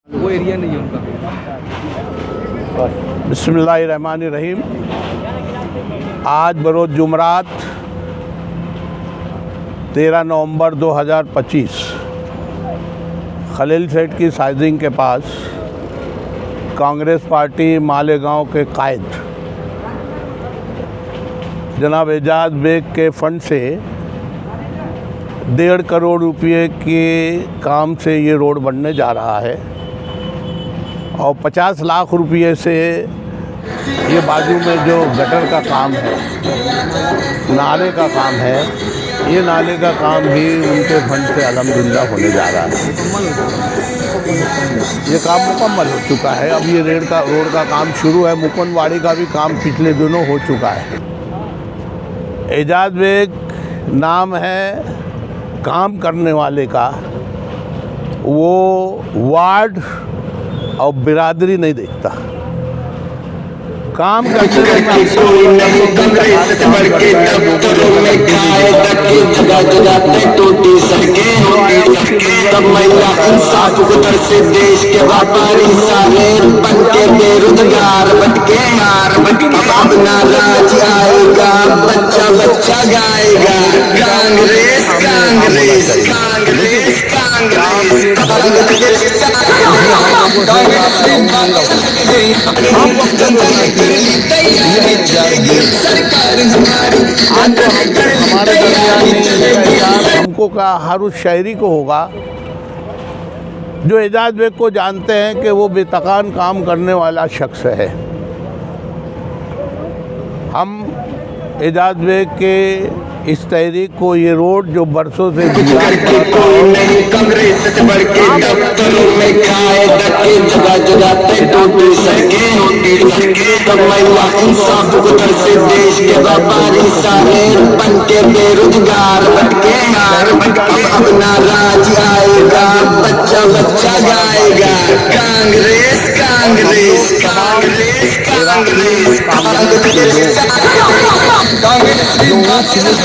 वो एरिया नहीं है उनका। बिस्मिल्लाहिर्रहमानिर्रहीम। आज बरोज़ जुमरात 13 नवंबर 2025 खलील सेठ की साइजिंग के पास कांग्रेस पार्टी मालेगांव के कायद जनाब एजाज बेग के फंड से 1.5 करोड़ रुपये के काम से ये रोड बनने जा रहा है और 50 लाख रुपये से ये बाजू में जो गटर का काम है, नाले का काम है, ये नाले का काम भी उनके फंड से अल्हम्दुलिल्लाह होने जा रहा है। ये काम मुकम्मल हो चुका है। अब ये रोड का काम शुरू है। मुकुंदवाड़ी का भी काम पिछले दिनों हो चुका है। एजाज बेग नाम है काम करने वाले का, वो वार्ड और बिरादरी नहीं देखता। काम करते से देश के व्यापारी सारे बनके बेरोजगार भटके अपना राज आएगा, बच्चा बच्चा गाएगा कांग्रेस कांग्रेस कांग्रेस हमको का हर उस शायरी को होगा जो एजाज बेग को जानते हैं कि वो बेतकान काम करने वाला शख्स है। हम एजाज बेग के इस तहरीक को, ये रोड जो बरसों से कांग्रेस से बढ़ के दफ्तरों में खाए धक्के जगह जगह पे टूटी सड़कें महिला इंसाफ गुजर से देश के व्यापारी सारे बनके बेरोजगार भटके अपना राज आएगा, बच्चा बच्चा गाएगा कांग्रेस कांग्रेस कांग्रेस कांग्रेस कांग्रेस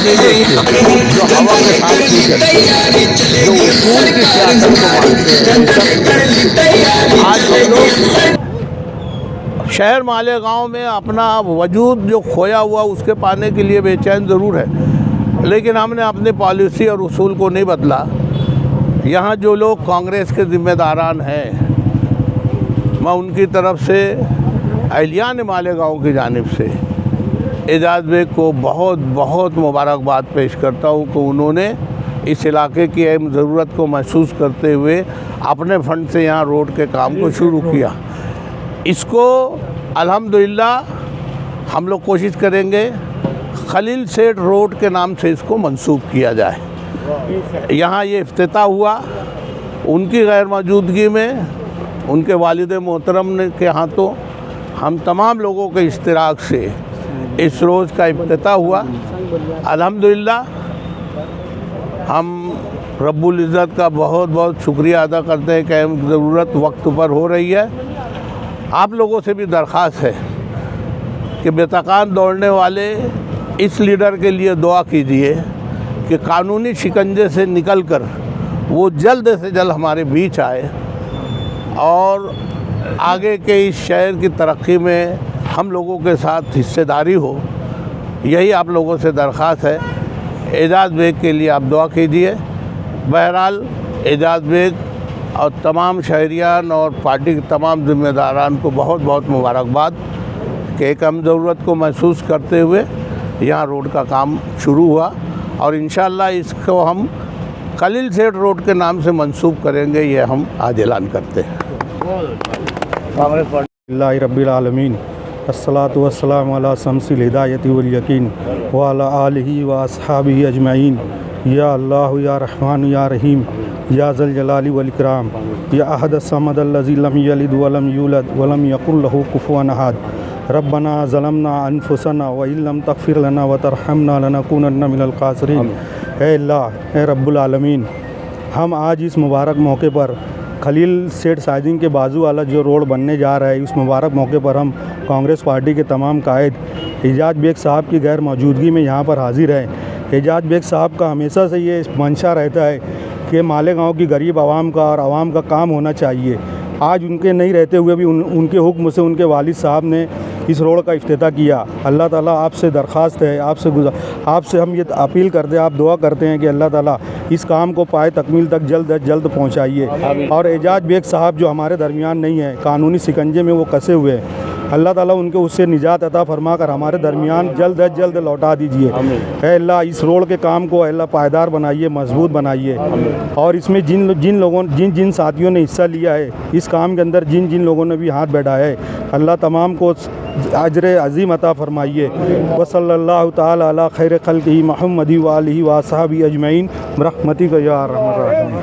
जो हवा के साथ नहीं चलते, जो उसूल की सियासत को मानते हैं। आज हम लोग शहर मालेगांव में अपना वजूद जो खोया हुआ उसके पाने के लिए बेचैन ज़रूर है, लेकिन हमने अपनी पॉलिसी और उसूल को नहीं बदला। यहाँ जो लोग कांग्रेस के ज़िम्मेदारान हैं, मैं उनकी तरफ से अहलियान मालेगांव की जानिब से एजाज बेग को बहुत बहुत मुबारकबाद पेश करता हूँ कि उन्होंने इस इलाके की अहम ज़रूरत को महसूस करते हुए अपने फंड से यहाँ रोड के काम को शुरू किया। इसको अल्हम्दुलिल्लाह हम लोग कोशिश करेंगे खलील सेठ रोड के नाम से इसको मंसूब किया जाए। यहाँ ये इफ्तिताह हुआ उनकी गैर मौजूदगी में, उनके वालिद मोहतरम के हाथों हम तमाम लोगों के इश्तिराक से इस रोज़ का इफ्तिताह हुआ। अल्हम्दुलिल्लाह हम रब्बुल इज़्ज़त का बहुत बहुत शुक्रिया अदा करते हैं कि ज़रूरत वक्त पर हो रही है। आप लोगों से भी दरख्वास्त है कि बेतकान दौड़ने वाले इस लीडर के लिए दुआ कीजिए कि कानूनी शिकंजे से निकलकर वो जल्द से जल्द हमारे बीच आए और आगे के इस शहर की तरक्की में हम लोगों के साथ हिस्सेदारी हो। यही आप लोगों से दरख्वास्त है। एजाज बेग के लिए आप दुआ कीजिए। बहरहाल एजाज बेग और तमाम शहरियान और पार्टी के तमाम ज़िम्मेदारान को बहुत बहुत मुबारकबाद कि एक अहम ज़रूरत को महसूस करते हुए यहाँ रोड का काम शुरू हुआ और इंशाअल्लाह इसको हम खलील सेठ रोड के नाम से मंसूब करेंगे, ये हम आज ऐलान करते हैं। कांग्रेस पार्टी रब्बिल आलमीन अस्सलातु वस्सलामु अला शम्सिल हिदायति वल यकीन व अला आलिहि व अस्हाबिहि अजमईन। या अल्लाह या रहमान या रहीम या ज़ल जलाली वल इकराम या अहद समद अल्लज़ी लम यलिद व लम यूलद व लम यकुल लहू कुफुवन अहद। रब्बना ज़लमना अनफुसना व इल्लम तग़फ़िर लना व तरहमना लनकूनन्ना मिनल ख़ासिरीन। ए अल्लाह, ए रब्बुल आलमीन, हम आज इस मुबारक मौके पर खलील सेठ साइजिंग के बाजू वाला जो रोड बनने जा रहा है, उस मुबारक मौके पर हम कांग्रेस पार्टी के तमाम कायद एजाज बेग साहब की गैर मौजूदगी में यहाँ पर हाजिर हैं। एजाज बेग साहब का हमेशा से ये मंशा रहता है कि मालेगांव की गरीब आवाम का और आवाम का काम होना चाहिए। आज उनके नहीं रहते हुए भी उनके हुक्म से उनके वालिद साहब ने इस रोड का इफ्तिताह किया। अल्लाह ताला आपसे दरख्वास्त है, आपसे हम ये अपील करते हैं, आप दुआ करते हैं कि अल्लाह ताला इस काम को पाए तकमील तक जल्द अज जल्द पहुँचाइए। और एजाज बेग साहब जो हमारे दरमियान नहीं है, कानूनी शिकंजे में वो कसे हुए हैं, अल्लाह ताला उनको उससे निजात अता फरमा कर हमारे दरमियान जल्द अज जल्द लौटा दीजिए। ऐ अल्लाह इस रोड के काम को अल्लाह पायदार बनाइए, मजबूत बनाइए। और इसमें जिन साथियों ने हिस्सा लिया है इस काम के अंदर, जिन लोगों ने भी हाथ बैठाया है, अल्लाह तमाम को अजर अज़ीम अता फरमाइए। व सल्लल्लाहु ताला अला खैर खल्क़िही मुहम्मदी व आलिही व असहाबी अजमईन बिरहमतिक या अरहमर राहिमीन।